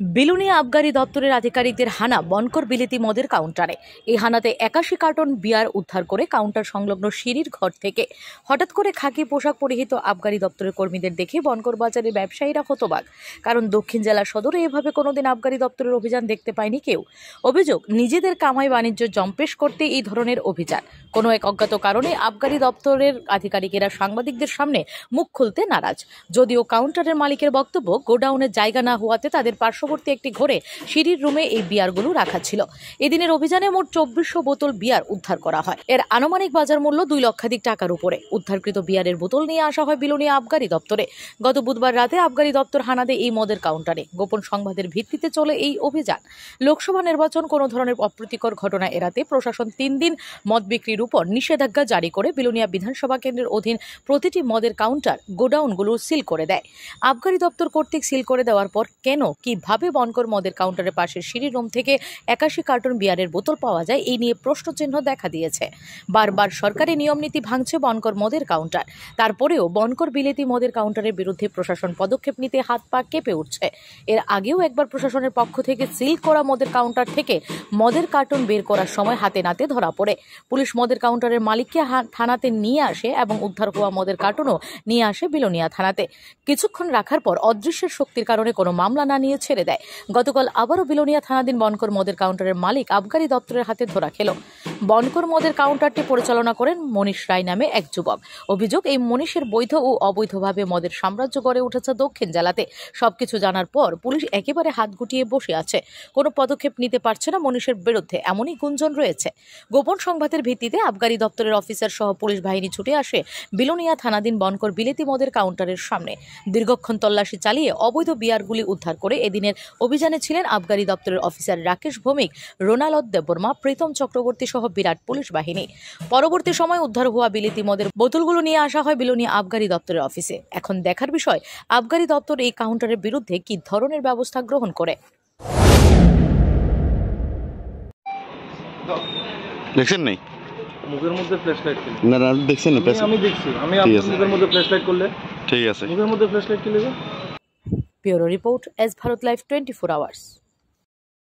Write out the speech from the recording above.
বিলুনিয়া আবগারি দপ্তরের আধিকারিকদের হানা বনকর বিলেতি মদের কাউন্টারে। এই হানাতে 81 কার্টন বিয়ার উদ্ধার করে কাউন্টার সংলগ্ন সিঁড়ির ঘর থেকে। হঠাৎ করে খাকি পোশাক পরিহিত আবগারি দপ্তরের কর্মীদের দেখে বনকর বাজারের ব্যবসায়ীরা হতবাক, কারণ দক্ষিণ জেলা সদরে এভাবে কোনোদিন আবগারি দপ্তরের অভিযান দেখতে পায়নি কেউ। অভিযোগ, নিজেদের কামাই বাণিজ্য জম্পেশ করতে এই ধরনের অভিযান। কোনো এক অজ্ঞাত কারণে আবগারি দপ্তরের আধিকারিকেরা সাংবাদিকদের সামনে মুখ খুলতে নারাজ। যদিও কাউন্টারের মালিকের বক্তব্য, গোডাউনের জায়গা না হওয়াতে তাদের পার্শ্ববর্তী একটি ঘরে সিঁড়ির রুমে এই বিয়ারগুলো রাখা ছিল। এদিনের অভিযানে মোট 2400 বোতল বিয়ার উদ্ধার করা হয়। এর আনুমানিক বাজার মূল্য 2 লক্ষাধিক টাকার উপরে। উদ্ধারকৃত বিয়ারের বোতল নিয়ে আসা হয় বিলুনিয়া আবগারি দপ্তরে। গত বুধবার রাতে আবগারি দপ্তর হানা দেয় এই মদের কাউন্টারে। গোপন সংবাদের ভিত্তিতে চলে এই অভিযান। লোকসভা নির্বাচন কোনো ধরনের অপ্রীতিকর ঘটনা এড়াতে প্রশাসন 3 দিন মদ বিক্রির উপর নিষেধাজ্ঞা জারি করে বিলুনিয়া বিধানসভা কেন্দ্রের অধীন প্রতিটি মদের কাউন্টার, গোডাউনগুলো সিল করে দেয়। আবগারি দপ্তর কর্তৃক সিল করে দেওয়ার পর কেন, কিভাবে বনকর মদের কাউন্টারের পাশের সিঁড়ির রুম থেকে 81 কার্টন বিয়ারের বোতল পাওয়া যায়, এই নিয়ে প্রশ্নচিহ্ন দেখা দিয়েছে। বারবার সরকারি নিয়মনীতি ভাঙছে বনকর মদের কাউন্টার। তারপরেও বনকর বিলেতি মদের কাউন্টারের বিরুদ্ধে প্রশাসন পদক্ষেপ নিতে হাত পা কেঁপে উঠছে। এর আগেও একবার প্রশাসনের পক্ষ থেকে সিল করা মদের কাউন্টার থেকে মদের কার্টন বের করার সময় হাতে নাতে ধরা পড়ে। পুলিশ মদের কাউন্টারের মালিককে থানাতে নিয়ে আসে এবং উদ্ধার হওয়া মদের কার্টনও নিয়ে আসে বিলোনিয়া থানাতে। কিছুক্ষণ রাখার পর অদৃশ্যের শক্তির কারণে কোনো মামলা না নিয়ে ছেড়ে দেয়। গতকাল আবারও বিলোনিয়া থানাধীন বনকর মদের কাউন্টারের মালিক আবগারি দপ্তরের হাতে ধরা খেল। বনকর মদের কাউন্টারটি পরিচালনা করেন মনীষ রায় নামে এক যুবক। অভিযোগ, এই মনীষের বৈধ ও অবৈধভাবে মদের সাম্রাজ্য গড়ে উঠেছে দক্ষিণ জেলাতে। সবকিছু জানার পর পুলিশ একেবারে হাত গুটিয়ে বসে আছে, কোনো পদক্ষেপ নিতে পারছে না মনীষের বিরুদ্ধে, এমনই গুঞ্জন রয়েছে। গোপন সংবাদের ভিত্তিতে আবগারি দপ্তরের অফিসার সহ পুলিশ বাহিনী ছুটে আসে বিলোনিয়া থানাধীন বনকর বিলেতি মদের কাউন্টারের সামনে। দীর্ঘক্ষণ তল্লাশি চালিয়ে অবৈধ বিয়ারগুলি উদ্ধার করে এদিনের অভিযানে ছিলেন আবগারি দপ্তরের অফিসার রাকেশ ভৌমিক, রোনালদ দেববর্মা, প্রীতম চক্রবর্তী সহ বিরাট পুলিশ বাহিনী। পরবর্তী সময় উদ্ধার হওয়া বিলেতি মদের বোতলগুলো নিয়ে আসা হয় বিলোনিয়া আবগারি দপ্তরের অফিসে। এখন দেখার বিষয়, আবগারি দপ্তর এই কাউন্টারের বিরুদ্ধে কি ধরনের ব্যবস্থা গ্রহণ করে। দেখছেন নাই মুখের মধ্যে ফ্ল্যাশলাইট করলে না না দেখছেন না আমি দেখছি আমি আপনার মুখের মধ্যে ফ্ল্যাশলাইট করলে ঠিক আছে মুখের মধ্যে ফ্ল্যাশলাইট করলে bureau report, S Bharat live 24 hours.